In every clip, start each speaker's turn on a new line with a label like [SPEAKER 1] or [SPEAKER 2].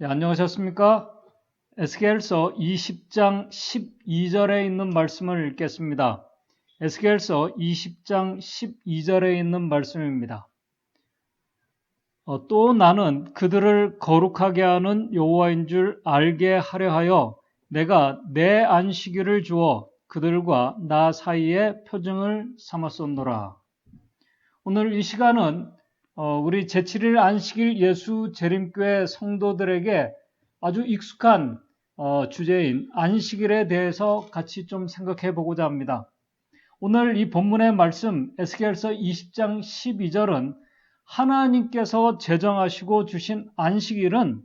[SPEAKER 1] 네, 안녕하셨습니까? 에스겔서 20장 12절에 있는 말씀을 읽겠습니다. 에스겔서 20장 12절에 있는 말씀입니다. 또 나는 그들을 거룩하게 하는 여호와인 줄 알게 하려 하여 내가 내 안식일을 주어 그들과 나 사이에 표징을 삼았었노라. 오늘 이 시간은 우리 제7일 안식일 예수 재림교회 성도들에게 아주 익숙한 주제인 안식일에 대해서 같이 좀 생각해 보고자 합니다. 오늘 이 본문의 말씀 에스겔서 20장 12절은 하나님께서 제정하시고 주신 안식일은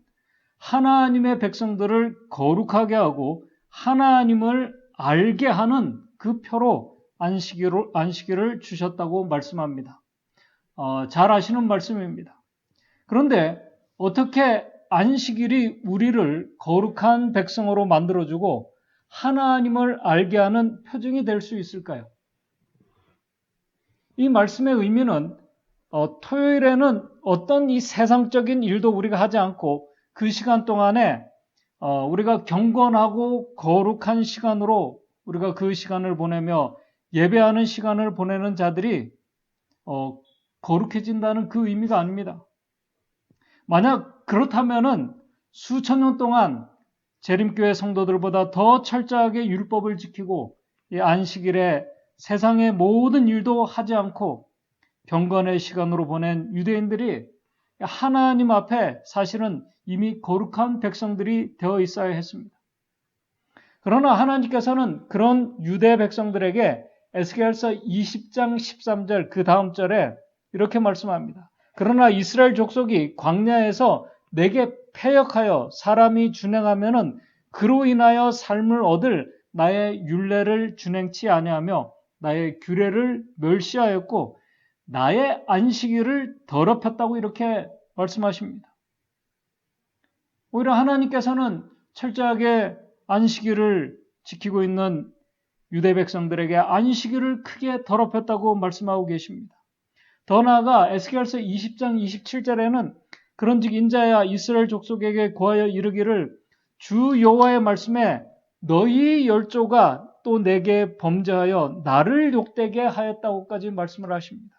[SPEAKER 1] 하나님의 백성들을 거룩하게 하고 하나님을 알게 하는 그 표로 안식일을 주셨다고 말씀합니다. 잘 아시는 말씀입니다. 그런데 어떻게 안식일이 우리를 거룩한 백성으로 만들어주고 하나님을 알게 하는 표징이 될 수 있을까요? 이 말씀의 의미는 토요일에는 어떤 이 세상적인 일도 우리가 하지 않고 그 시간 동안에 우리가 경건하고 거룩한 시간으로 우리가 그 시간을 보내며 예배하는 시간을 보내는 자들이 거룩해진다는 그 의미가 아닙니다. 만약 그렇다면은 수천 년 동안 재림교회 성도들보다 더 철저하게 율법을 지키고 이 안식일에 세상의 모든 일도 하지 않고 경건의 시간으로 보낸 유대인들이 하나님 앞에 사실은 이미 거룩한 백성들이 되어 있어야 했습니다. 그러나 하나님께서는 그런 유대 백성들에게 에스겔서 20장 13절 그 다음 절에 이렇게 말씀합니다. 그러나 이스라엘 족속이 광야에서 내게 패역하여 사람이 준행하면은 그로 인하여 삶을 얻을 나의 율례를 준행치 아니하며 나의 규례를 멸시하였고 나의 안식일을 더럽혔다고 이렇게 말씀하십니다. 오히려 하나님께서는 철저하게 안식일을 지키고 있는 유대 백성들에게 안식일을 크게 더럽혔다고 말씀하고 계십니다. 더 나아가 에스겔서 20장 27절에는 그런즉 인자야 이스라엘 족속에게 고하여 이르기를 주 여호와의 말씀에 너희 열조가 또 내게 범죄하여 나를 욕되게 하였다고까지 말씀을 하십니다.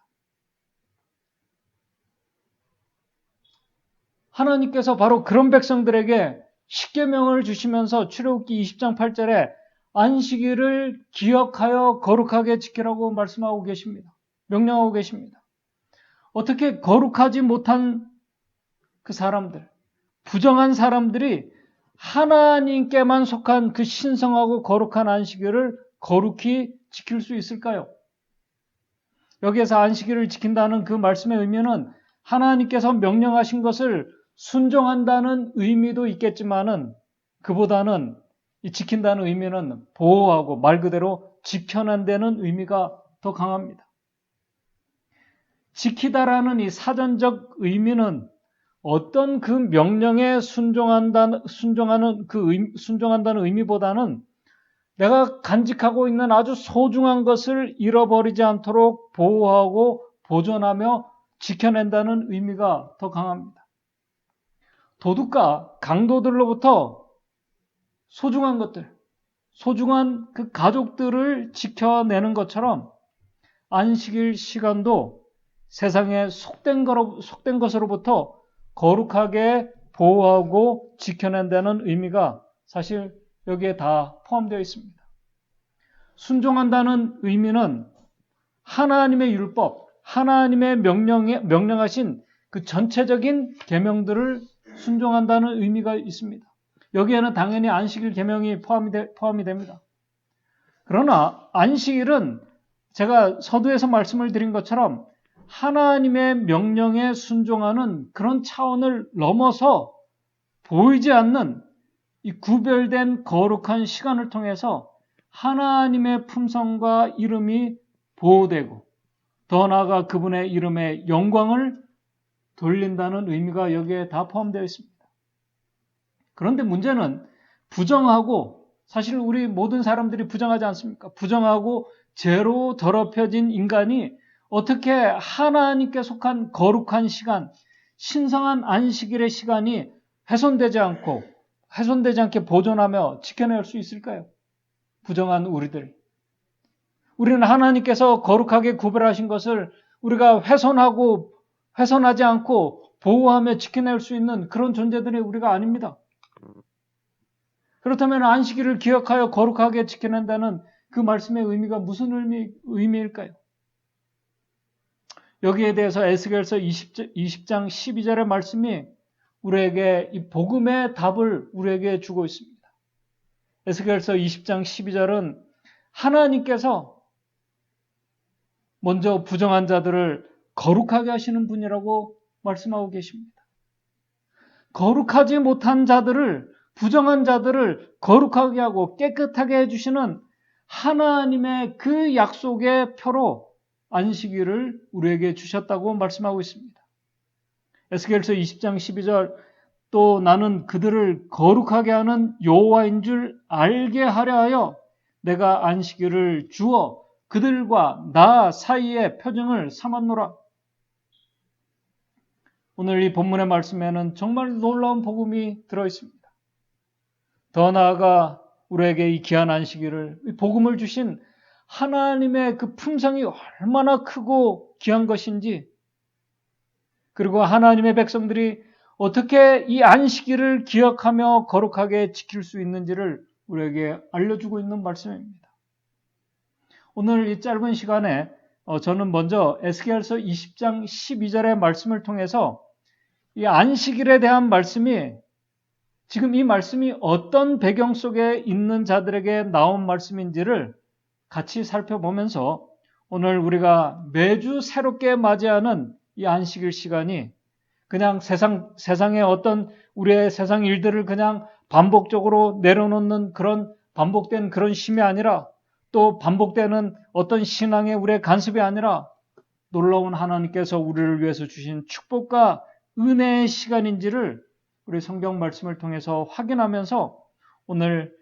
[SPEAKER 1] 하나님께서 바로 그런 백성들에게 십계명을 주시면서 출애굽기 20장 8절에 안식일을 기억하여 거룩하게 지키라고 말씀하고 계십니다. 명령하고 계십니다. 어떻게 거룩하지 못한 그 사람들, 부정한 사람들이 하나님께만 속한 그 신성하고 거룩한 안식일을 거룩히 지킬 수 있을까요? 여기에서 안식일을 지킨다는 그 말씀의 의미는 하나님께서 명령하신 것을 순종한다는 의미도 있겠지만은 그보다는 이 지킨다는 의미는 보호하고 말 그대로 지켜낸다는 의미가 더 강합니다. 지키다라는 이 사전적 의미는 어떤 그 명령에 순종한다는 의미보다는 내가 간직하고 있는 아주 소중한 것을 잃어버리지 않도록 보호하고 보존하며 지켜낸다는 의미가 더 강합니다. 도둑과 강도들로부터 소중한 것들, 소중한 그 가족들을 지켜내는 것처럼 안식일 시간도 세상에 속된 것으로부터 거룩하게 보호하고 지켜낸다는 의미가 사실 여기에 다 포함되어 있습니다. 순종한다는 의미는 하나님의 율법, 하나님의 명령하신 그 전체적인 계명들을 순종한다는 의미가 있습니다. 여기에는 당연히 안식일 계명이 포함이 됩니다. 그러나 안식일은 제가 서두에서 말씀을 드린 것처럼 하나님의 명령에 순종하는 그런 차원을 넘어서 보이지 않는 이 구별된 거룩한 시간을 통해서 하나님의 품성과 이름이 보호되고 더 나아가 그분의 이름의 영광을 돌린다는 의미가 여기에 다 포함되어 있습니다. 그런데 문제는 부정하고 사실 우리 모든 사람들이 부정하지 않습니까? 부정하고 죄로 더럽혀진 인간이 어떻게 하나님께 속한 거룩한 시간, 신성한 안식일의 시간이 훼손되지 않게 보존하며 지켜낼 수 있을까요? 부정한 우리들. 우리는 하나님께서 거룩하게 구별하신 것을 우리가 훼손하지 않고 보호하며 지켜낼 수 있는 그런 존재들이 우리가 아닙니다. 그렇다면 안식일을 기억하여 거룩하게 지켜낸다는 그 말씀의 의미가 무슨 의미일까요? 여기에 대해서 에스겔서 20장 12절의 말씀이 우리에게 이 복음의 답을 우리에게 주고 있습니다. 에스겔서 20장 12절은 하나님께서 먼저 부정한 자들을 거룩하게 하시는 분이라고 말씀하고 계십니다. 거룩하지 못한 자들을, 부정한 자들을 거룩하게 하고 깨끗하게 해주시는 하나님의 그 약속의 표로 안식일을 우리에게 주셨다고 말씀하고 있습니다. 에스겔서 20장 12절 또 나는 그들을 거룩하게 하는 여호와인 줄 알게 하려 하여 내가 안식일을 주어 그들과 나 사이의 표징을 삼았노라. 오늘 이 본문의 말씀에는 정말 놀라운 복음이 들어있습니다. 더 나아가 우리에게 이 귀한 안식일을, 이 복음을 주신 하나님의 그 품성이 얼마나 크고 귀한 것인지, 그리고 하나님의 백성들이 어떻게 이 안식일을 기억하며 거룩하게 지킬 수 있는지를 우리에게 알려주고 있는 말씀입니다. 오늘 이 짧은 시간에 저는 먼저 에스겔서 20장 12절의 말씀을 통해서 이 안식일에 대한 말씀이 지금 이 말씀이 어떤 배경 속에 있는 자들에게 나온 말씀인지를 같이 살펴보면서 오늘 우리가 매주 새롭게 맞이하는 이 안식일 시간이 그냥 세상의 어떤 우리의 세상 일들을 그냥 반복적으로 내려놓는 그런 반복된 그런 쉼이 아니라 또 반복되는 어떤 신앙의 우리의 간섭이 아니라 놀라운 하나님께서 우리를 위해서 주신 축복과 은혜의 시간인지를 우리 성경 말씀을 통해서 확인하면서 오늘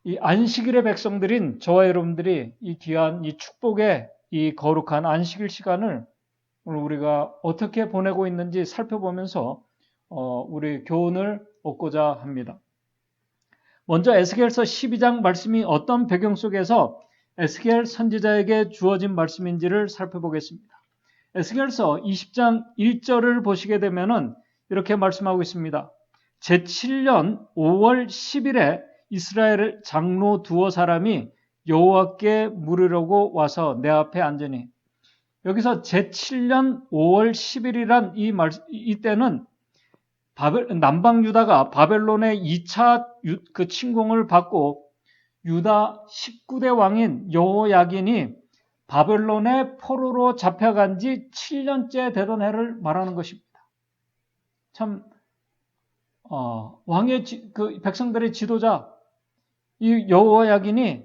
[SPEAKER 1] 이 안식일의 백성들인 저와 여러분들이 이 귀한 이 축복의 이 거룩한 안식일 시간을 오늘 우리가 어떻게 보내고 있는지 살펴보면서 우리 교훈을 얻고자 합니다. 먼저 에스겔서 12장 말씀이 어떤 배경 속에서 에스겔 선지자에게 주어진 말씀인지를 살펴보겠습니다. 에스겔서 20장 1절을 보시게 되면은 이렇게 말씀하고 있습니다. 제7년 5월 10일에 이스라엘 장로 두어 사람이 여호와께 물으려고 와서 내 앞에 앉으니, 여기서 제7년 5월 10일이란 이때는 남방 유다가 바벨론의 2차 그 침공을 받고 유다 19대 왕인 여호야긴이 바벨론의 포로로 잡혀간 지 7년째 되던 해를 말하는 것입니다. 참 왕의 그 백성들의 지도자 이 여호야긴이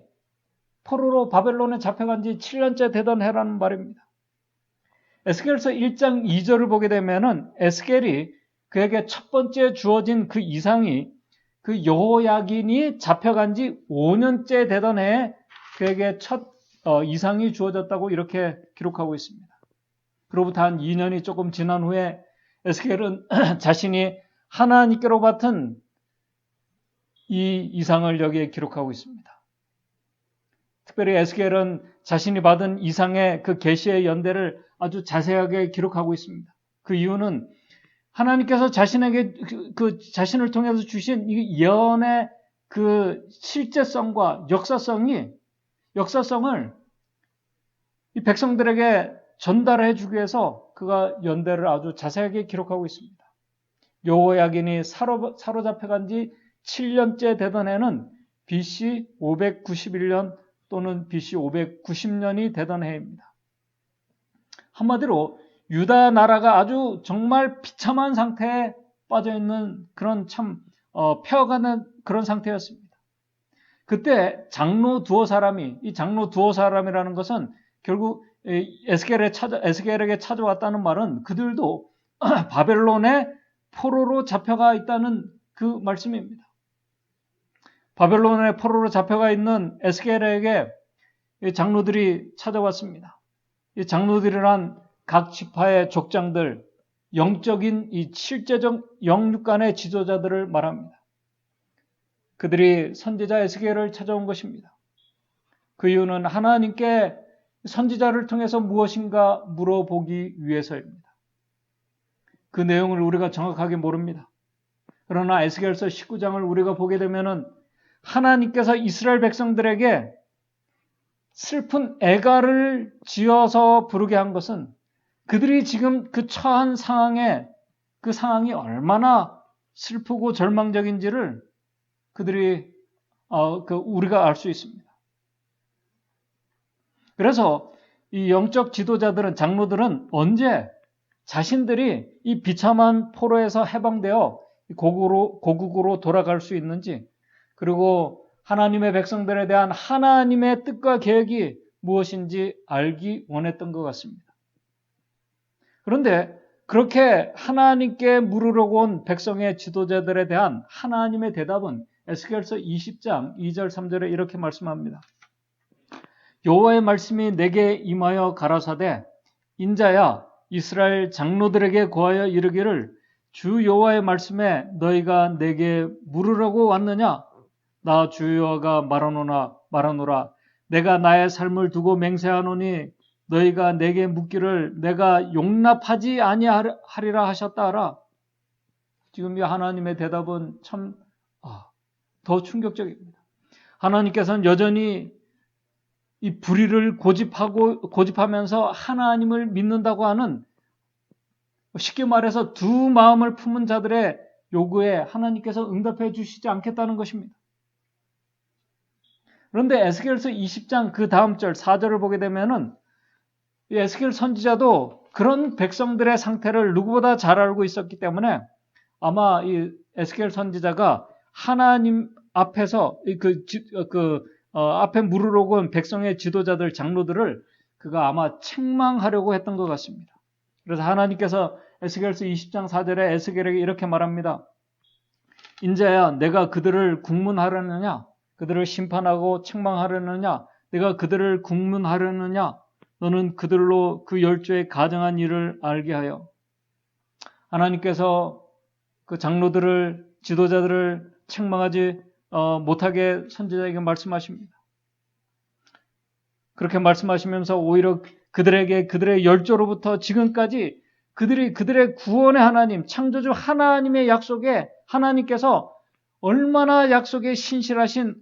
[SPEAKER 1] 포로로 바벨론에 잡혀간 지 7년째 되던 해라는 말입니다. 에스겔서 1장 2절을 보게 되면은 에스겔이 그에게 첫 번째 주어진 그 이상이 그 여호야긴이 잡혀간 지 5년째 되던 해에 그에게 첫 이상이 주어졌다고 이렇게 기록하고 있습니다. 그로부터 한 2년이 조금 지난 후에 에스겔은 자신이 하나님께로 받은 이 이상을 여기에 기록하고 있습니다. 특별히 에스겔은 자신이 받은 이상의 그 계시의 연대를 아주 자세하게 기록하고 있습니다. 그 이유는 하나님께서 자신에게 자신을 통해서 주신 이 예언의 그 실제성과 역사성을 이 백성들에게 전달해 주기 위해서 그가 연대를 아주 자세하게 기록하고 있습니다. 여호야긴이 사로잡혀간 지 7년째 되던 해는 BC 591년 또는 BC 590년이 되던 해입니다. 한마디로 유다 나라가 아주 정말 비참한 상태에 빠져 있는 그런 참 폐어가는 그런 상태였습니다. 그때 장로 두어 사람이, 이 장로 두어 사람이라는 것은 결국 에스겔에게 찾아왔다는 말은 그들도 바벨론의 포로로 잡혀가 있다는 그 말씀입니다. 바벨론의 포로로 잡혀가 있는 에스겔에게 장로들이 찾아왔습니다. 이 장로들이란 각 지파의 족장들, 영적인 이 실제적 영육 간의 지도자들을 말합니다. 그들이 선지자 에스겔을 찾아온 것입니다. 그 이유는 하나님께 선지자를 통해서 무엇인가 물어보기 위해서입니다. 그 내용을 우리가 정확하게 모릅니다. 그러나 에스겔서 19장을 우리가 보게 되면은 하나님께서 이스라엘 백성들에게 슬픈 애가를 지어서 부르게 한 것은 그들이 지금 그 처한 상황에 그 상황이 얼마나 슬프고 절망적인지를 그들이 우리가 알 수 있습니다. 그래서 이 영적 지도자들은 장로들은 언제 자신들이 이 비참한 포로에서 해방되어 고국으로 돌아갈 수 있는지, 그리고 하나님의 백성들에 대한 하나님의 뜻과 계획이 무엇인지 알기 원했던 것 같습니다. 그런데 그렇게 하나님께 물으려고 온 백성의 지도자들에 대한 하나님의 대답은 에스겔서 20장 2절 3절에 이렇게 말씀합니다. 여호와의 말씀이 내게 임하여 가라사대 인자야 이스라엘 장로들에게 고하여 이르기를 주 여호와의 말씀에 너희가 내게 물으라고 왔느냐? 나 주 여호와가 말하노라 내가 나의 삶을 두고 맹세하노니 너희가 내게 묻기를 내가 용납하지 아니하리라 하셨다 하라. 지금 이 하나님의 대답은 참 더 충격적입니다. 하나님께서는 여전히 이 불의를 고집하면서 하나님을 믿는다고 하는, 쉽게 말해서 두 마음을 품은 자들의 요구에 하나님께서 응답해 주시지 않겠다는 것입니다. 그런데 에스겔서 20장 그 다음 절 4절을 보게 되면은 이 에스겔 선지자도 그런 백성들의 상태를 누구보다 잘 알고 있었기 때문에 아마 이 에스겔 선지자가 하나님 앞에서 앞에 물으려고 온 백성의 지도자들, 장로들을 그가 아마 책망하려고 했던 것 같습니다. 그래서 하나님께서 에스겔서 20장 4절에 에스겔에게 이렇게 말합니다. 인자야 내가 그들을 국문하려느냐? 그들을 심판하고 책망하려느냐? 내가 그들을 국문하려느냐? 너는 그들로 그 열조의 가정한 일을 알게 하여. 하나님께서 그 장로들을, 지도자들을 책망하지 못하게 선지자에게 말씀하십니다. 그렇게 말씀하시면서 오히려 그들의 열조로부터 지금까지 그들의 구원의 하나님, 창조주 하나님의 약속에 하나님께서 얼마나 약속에 신실하신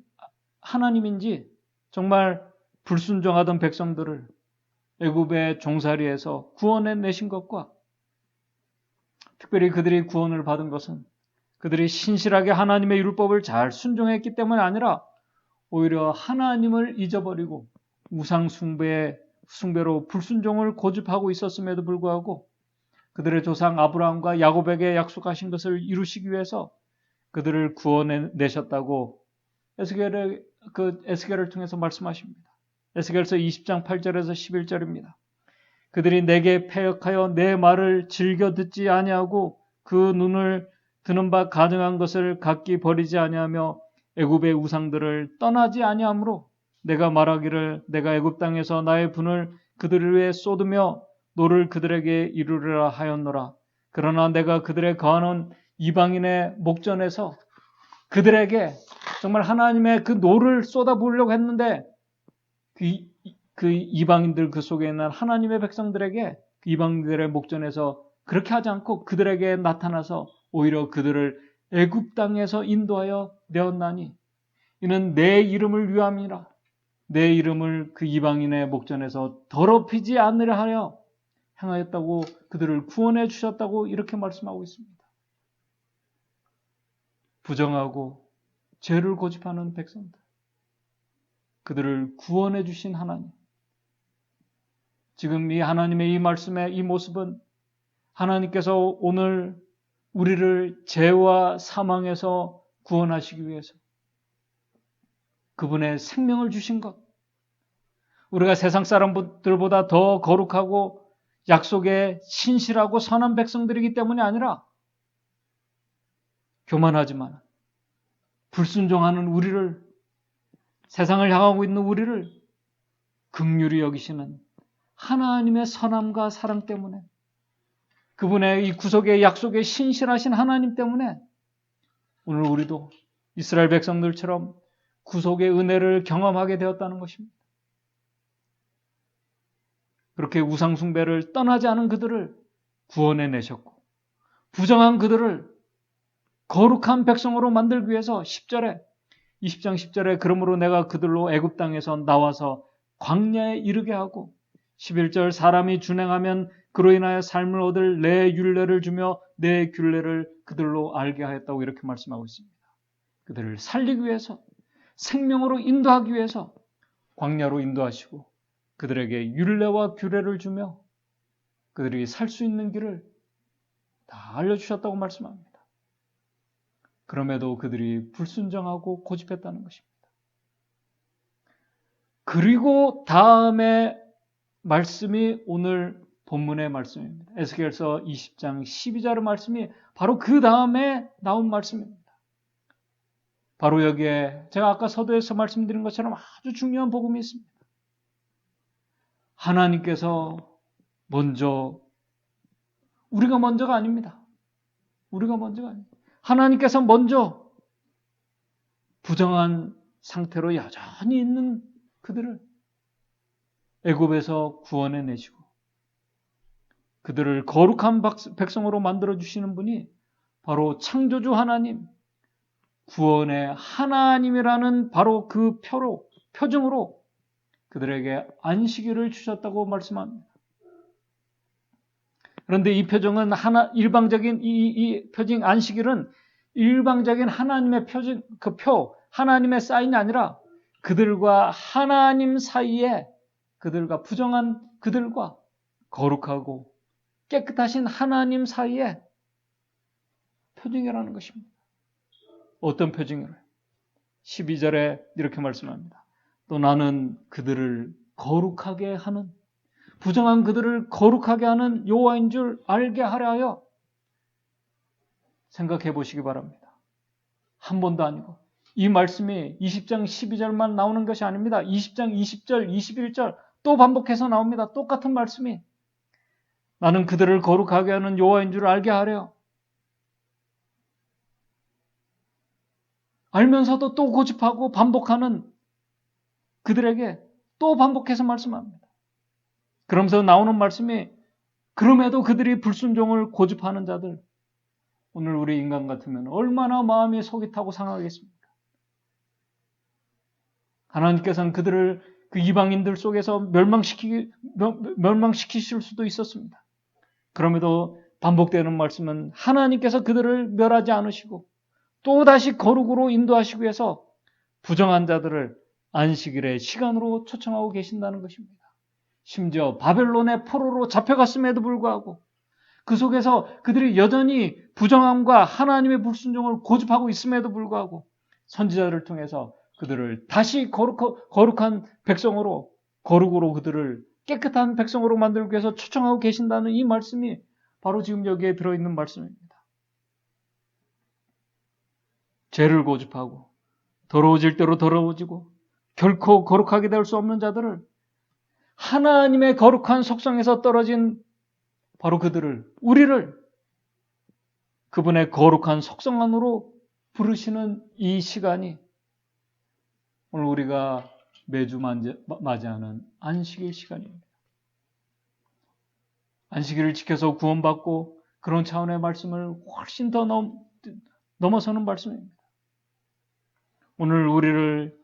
[SPEAKER 1] 하나님인지 정말 불순종하던 백성들을 애굽의 종살이에서 구원해 내신 것과, 특별히 그들이 구원을 받은 것은 그들이 신실하게 하나님의 율법을 잘 순종했기 때문이 아니라 오히려 하나님을 잊어버리고 우상 숭배로 불순종을 고집하고 있었음에도 불구하고 그들의 조상 아브라함과 야곱에게 약속하신 것을 이루시기 위해서 그들을 구원해 내셨다고 에스겔을 통해서 말씀하십니다. 에스겔서 20장 8절에서 11절입니다. 그들이 내게 패역하여 내 말을 즐겨 듣지 아니하고 그 눈을 드는 바 가증한 것을 각기 버리지 아니하며 애굽의 우상들을 떠나지 아니하므로 내가 말하기를 내가 애굽 땅에서 나의 분을 그들을 위해 쏟으며 노를 그들에게 이루리라 하였노라. 그러나 내가 그들의 거하는 이방인의 목전에서 그들에게 정말 하나님의 그 노를 쏟아부으려고 했는데 그 이방인들 그 속에 있는 하나님의 백성들에게 그 이방인들의 목전에서 그렇게 하지 않고 그들에게 나타나서 오히려 그들을 애굽 땅에서 인도하여 내었나니 이는 내 이름을 위함이라. 내 이름을 그 이방인의 목전에서 더럽히지 않으려 하여 행하였다고, 그들을 구원해 주셨다고 이렇게 말씀하고 있습니다. 부정하고 죄를 고집하는 백성들, 그들을 구원해 주신 하나님. 지금 이 하나님의 이 말씀의 이 모습은 하나님께서 오늘 우리를 죄와 사망에서 구원하시기 위해서 그분의 생명을 주신 것, 우리가 세상 사람들보다 더 거룩하고 약속에 신실하고 선한 백성들이기 때문이 아니라 교만하지만 불순종하는 우리를, 세상을 향하고 있는 우리를 긍휼히 여기시는 하나님의 선함과 사랑 때문에 그분의 이 구속의 약속에 신실하신 하나님 때문에 오늘 우리도 이스라엘 백성들처럼 구속의 은혜를 경험하게 되었다는 것입니다. 그렇게 우상숭배를 떠나지 않은 그들을 구원해 내셨고 부정한 그들을 거룩한 백성으로 만들기 위해서 10절에 20장 10절에 그러므로 내가 그들로 애굽 땅에서 나와서 광야에 이르게 하고 11절 사람이 준행하면 그로 인하여 삶을 얻을 내 율례를 주며 내 규례를 그들로 알게 하였다고 이렇게 말씀하고 있습니다. 그들을 살리기 위해서 생명으로 인도하기 위해서 광야로 인도하시고 그들에게 율례와 규례를 주며 그들이 살 수 있는 길을 다 알려주셨다고 말씀합니다. 그럼에도 그들이 불순종하고 고집했다는 것입니다. 그리고 다음에 말씀이 오늘 본문의 말씀입니다. 에스겔서 20장 12절의 말씀이 바로 그 다음에 나온 말씀입니다. 바로 여기에 제가 아까 서두에서 말씀드린 것처럼 아주 중요한 복음이 있습니다. 하나님께서 먼저, 우리가 먼저가 아닙니다. 우리가 먼저가 아닙니다. 하나님께서 먼저 부정한 상태로 여전히 있는 그들을 애굽에서 구원해 내시고 그들을 거룩한 백성으로 만들어 주시는 분이 바로 창조주 하나님, 구원의 하나님이라는 바로 그 표징으로 그들에게 안식일을 주셨다고 말씀합니다. 그런데 이 표징은 일방적인 이 표징 안식일은 일방적인 하나님의 표징, 하나님의 사인이 아니라 그들과 하나님 사이에 그들과 부정한 그들과 거룩하고 깨끗하신 하나님 사이에 표징이라는 것입니다. 어떤 표징을? 12절에 이렇게 말씀합니다. 또 나는 그들을 거룩하게 하는, 부정한 그들을 거룩하게 하는 여호와인 줄 알게 하려 하여 생각해 보시기 바랍니다. 한 번도 아니고 이 말씀이 20장 12절만 나오는 것이 아닙니다. 20장 20절, 21절 또 반복해서 나옵니다. 똑같은 말씀이 나는 그들을 거룩하게 하는 여호와인 줄 알게 하려. 알면서도 또 고집하고 반복하는 그들에게 또 반복해서 말씀합니다. 그러면서 나오는 말씀이 그럼에도 그들이 불순종을 고집하는 자들, 오늘 우리 인간 같으면 얼마나 마음이 속이 타고 상하겠습니까? 하나님께서는 그들을 그 이방인들 속에서 멸망시키실 수도 있었습니다. 그럼에도 반복되는 말씀은 하나님께서 그들을 멸하지 않으시고 또다시 거룩으로 인도하시기 위해서 부정한 자들을 안식일의 시간으로 초청하고 계신다는 것입니다. 심지어 바벨론의 포로로 잡혀갔음에도 불구하고 그 속에서 그들이 여전히 부정함과 하나님의 불순종을 고집하고 있음에도 불구하고 선지자들을 통해서 그들을 다시 거룩한 백성으로, 거룩으로 그들을 깨끗한 백성으로 만들기 위해서 초청하고 계신다는 이 말씀이 바로 지금 여기에 들어있는 말씀입니다. 죄를 고집하고 더러워질 대로 더러워지고 결코 거룩하게 될 수 없는 자들을 하나님의 거룩한 속성에서 떨어진 바로 그들을, 우리를 그분의 거룩한 속성 안으로 부르시는 이 시간이 오늘 우리가 매주 맞이하는 안식일 시간입니다. 안식일을 지켜서 구원받고 그런 차원의 말씀을 훨씬 더 넘어서는 말씀입니다. 오늘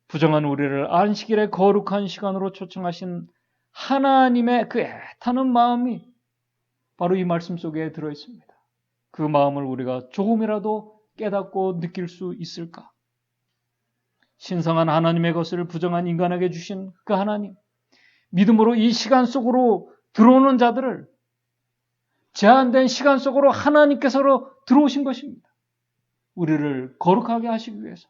[SPEAKER 1] 부정한 우리를 안식일의 거룩한 시간으로 초청하신 하나님의 그 애타는 마음이 바로 이 말씀 속에 들어있습니다. 그 마음을 우리가 조금이라도 깨닫고 느낄 수 있을까? 신성한 하나님의 것을 부정한 인간에게 주신 그 하나님, 믿음으로 이 시간 속으로 들어오는 자들을 제한된 시간 속으로 하나님께서 들어오신 것입니다. 우리를 거룩하게 하시기 위해서.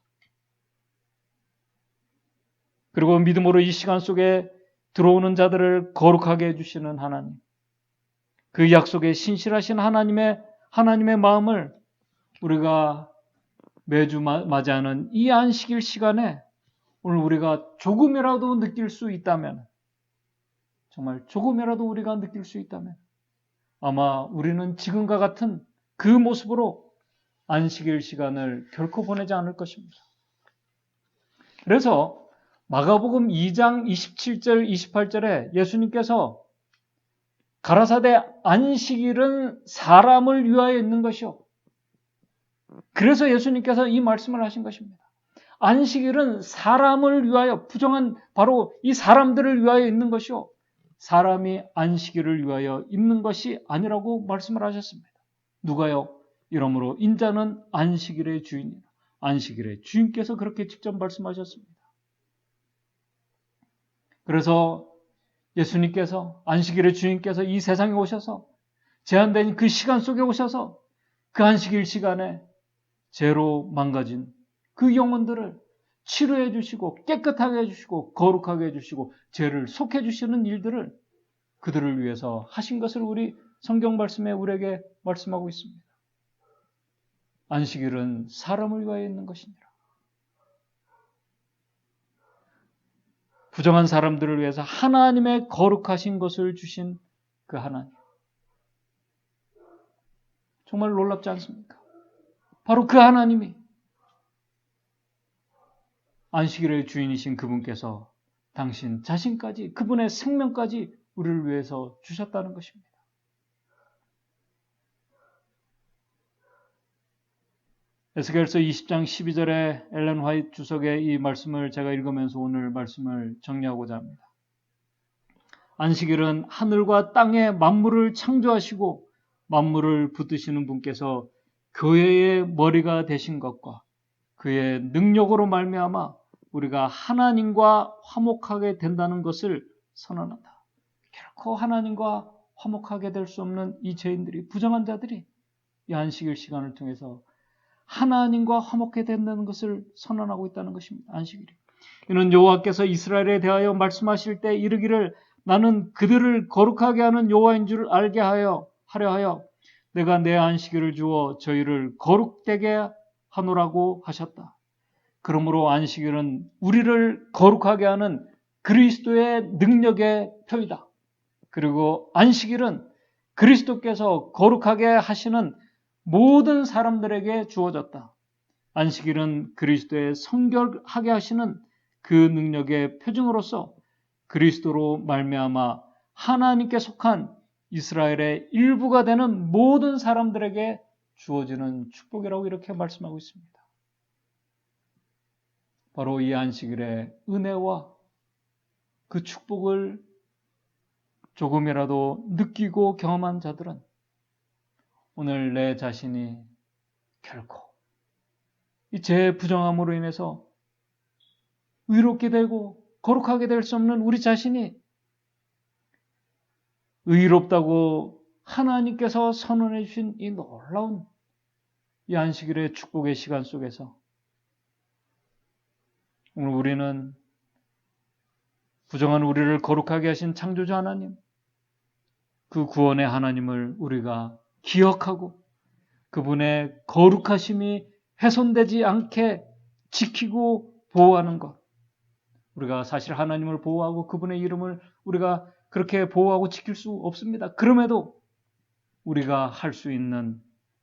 [SPEAKER 1] 그리고 믿음으로 이 시간 속에 들어오는 자들을 거룩하게 해주시는 하나님. 그 약속에 신실하신 하나님의 마음을 우리가 매주 맞이하는 이 안식일 시간에 오늘 우리가 조금이라도 느낄 수 있다면, 정말 조금이라도 우리가 느낄 수 있다면, 아마 우리는 지금과 같은 그 모습으로 안식일 시간을 결코 보내지 않을 것입니다. 그래서 마가복음 2장 27절 28절에 예수님께서 가라사대 안식일은 사람을 위하여 있는 것이요. 그래서 예수님께서 이 말씀을 하신 것입니다. 안식일은 사람을 위하여, 부정한 바로 이 사람들을 위하여 있는 것이요. 사람이 안식일을 위하여 있는 것이 아니라고 말씀을 하셨습니다. 누가요? 이러므로 인자는 안식일의 주인이라. 안식일의 주인께서 그렇게 직접 말씀하셨습니다. 그래서 예수님께서, 안식일의 주인께서 이 세상에 오셔서 제한된 그 시간 속에 오셔서 그 안식일 시간에 죄로 망가진 그 영혼들을 치료해 주시고 깨끗하게 해주시고 거룩하게 해주시고 죄를 속해 주시는 일들을 그들을 위해서 하신 것을 우리 성경 말씀에 우리에게 말씀하고 있습니다. 안식일은 사람을 위하여 있는 것이니라. 부정한 사람들을 위해서 하나님의 거룩하신 것을 주신 그 하나님. 정말 놀랍지 않습니까? 바로 그 하나님이 안식일의 주인이신 그분께서 당신 자신까지, 그분의 생명까지 우리를 위해서 주셨다는 것입니다. 에스겔서 20장 12절에 엘렌 화이트 주석의 이 말씀을 제가 읽으면서 오늘 말씀을 정리하고자 합니다. 안식일은 하늘과 땅의 만물을 창조하시고 만물을 붙드시는 분께서 교회의 머리가 되신 것과 그의 능력으로 말미암아 우리가 하나님과 화목하게 된다는 것을 선언한다. 결코 하나님과 화목하게 될 수 없는 이 죄인들이, 부정한 자들이 이 안식일 시간을 통해서 하나님과 화목해 된다는 것을 선언하고 있다는 것입니다. 안식일이. 이는 여호와께서 이스라엘에 대하여 말씀하실 때 이르기를 나는 그들을 거룩하게 하는 여호와인 줄 알게 하려 하여 내가 내 안식일을 주어 저희를 거룩되게 하노라고 하셨다. 그러므로 안식일은 우리를 거룩하게 하는 그리스도의 능력의 표이다. 그리고 안식일은 그리스도께서 거룩하게 하시는 모든 사람들에게 주어졌다. 안식일은 그리스도의 성결하게 하시는 그 능력의 표징으로서 그리스도로 말미암아 하나님께 속한 이스라엘의 일부가 되는 모든 사람들에게 주어지는 축복이라고 이렇게 말씀하고 있습니다. 바로 이 안식일의 은혜와 그 축복을 조금이라도 느끼고 경험한 자들은 오늘 내 자신이 결코 이 죄의 부정함으로 인해서 의롭게 되고 거룩하게 될 수 없는 우리 자신이 의롭다고 하나님께서 선언해 주신 이 놀라운 이 안식일의 축복의 시간 속에서 오늘 우리는 부정한 우리를 거룩하게 하신 창조주 하나님, 그 구원의 하나님을 우리가 기억하고 그분의 거룩하심이 훼손되지 않게 지키고 보호하는 것. 우리가 사실 하나님을 보호하고 그분의 이름을 우리가 그렇게 보호하고 지킬 수 없습니다. 그럼에도 우리가 할 수 있는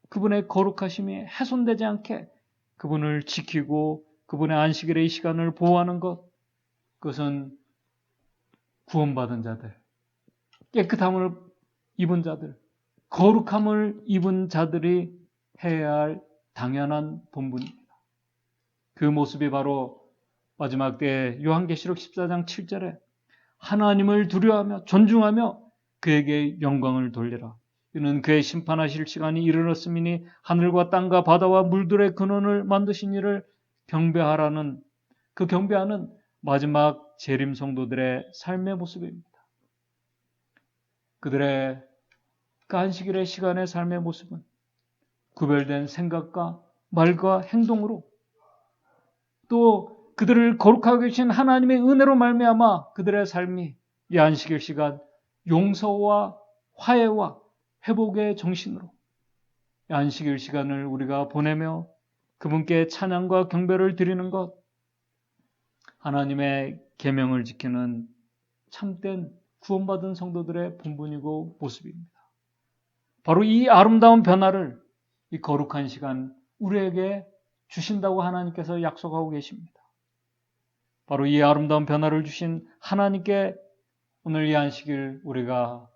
[SPEAKER 1] 그분의 거룩하심이 훼손되지 않게 그분을 지키고 그분의 안식일의 이 시간을 보호하는 것, 그것은 구원받은 자들, 깨끗함을 입은 자들, 거룩함을 입은 자들이 해야 할 당연한 본분입니다. 그 모습이 바로 마지막 때 요한계시록 14장 7절에 하나님을 두려워하며 존중하며 그에게 영광을 돌리라. 이는 그의 심판하실 시간이 이르렀음이니 하늘과 땅과 바다와 물들의 근원을 만드신 이를 경배하라는 그 경배하는 마지막 재림 성도들의 삶의 모습입니다. 그들의 그 안식일의 시간의 삶의 모습은 구별된 생각과 말과 행동으로 또 그들을 거룩하게 하신 하나님의 은혜로 말미암아 그들의 삶이 이 안식일 시간 용서와 화해와 회복의 정신으로 이 안식일 시간을 우리가 보내며 그분께 찬양과 경배를 드리는 것, 하나님의 계명을 지키는 참된 구원받은 성도들의 본분이고 모습입니다. 바로 이 아름다운 변화를 이 거룩한 시간 우리에게 주신다고 하나님께서 약속하고 계십니다. 바로 이 아름다운 변화를 주신 하나님께 오늘 이 안식일 우리가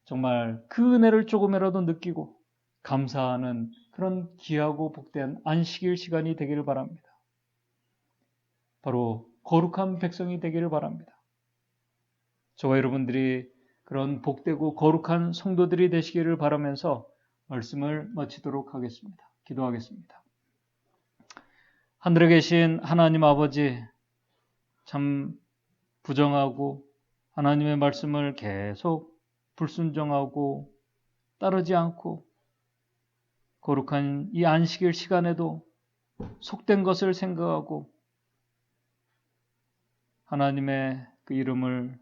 [SPEAKER 1] 정말 그 은혜를 조금이라도 느끼고 감사하는 그런 귀하고 복된 안식일 시간이 되기를 바랍니다. 바로 거룩한 백성이 되기를 바랍니다. 저와 여러분들이 그런 복되고 거룩한 성도들이 되시기를 바라면서 말씀을 마치도록 하겠습니다. 기도하겠습니다. 하늘에 계신 하나님 아버지, 참 부정하고 하나님의 말씀을 계속 불순종하고 따르지 않고 거룩한 이 안식일 시간에도 속된 것을 생각하고 하나님의 그 이름을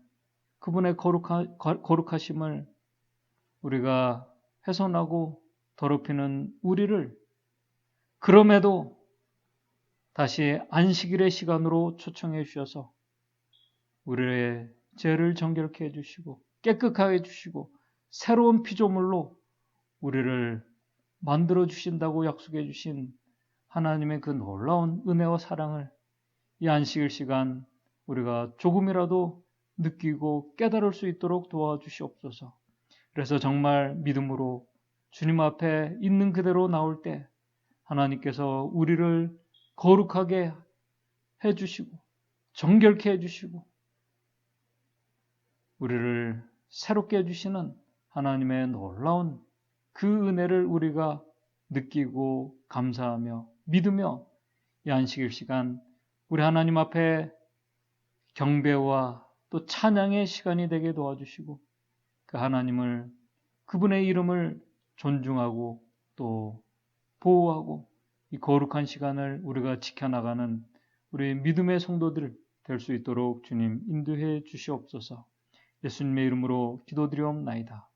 [SPEAKER 1] 그분의 거룩하심을 우리가 훼손하고 더럽히는 우리를 그럼에도 다시 안식일의 시간으로 초청해 주셔서 우리의 죄를 정결케 해주시고 깨끗하게 해주시고 새로운 피조물로 우리를 만들어 주신다고 약속해 주신 하나님의 그 놀라운 은혜와 사랑을 이 안식일 시간 우리가 조금이라도 느끼고 깨달을 수 있도록 도와주시옵소서. 그래서 정말 믿음으로 주님 앞에 있는 그대로 나올 때 하나님께서 우리를 거룩하게 해주시고 정결케 해주시고 우리를 새롭게 해주시는 하나님의 놀라운 그 은혜를 우리가 느끼고 감사하며 믿으며 이 안식일 시간 우리 하나님 앞에 경배와 또 찬양의 시간이 되게 도와주시고 그 하나님을 그분의 이름을 존중하고 또 보호하고 이 거룩한 시간을 우리가 지켜나가는 우리 믿음의 성도들 될 수 있도록 주님 인도해 주시옵소서. 예수님의 이름으로 기도드리옵나이다.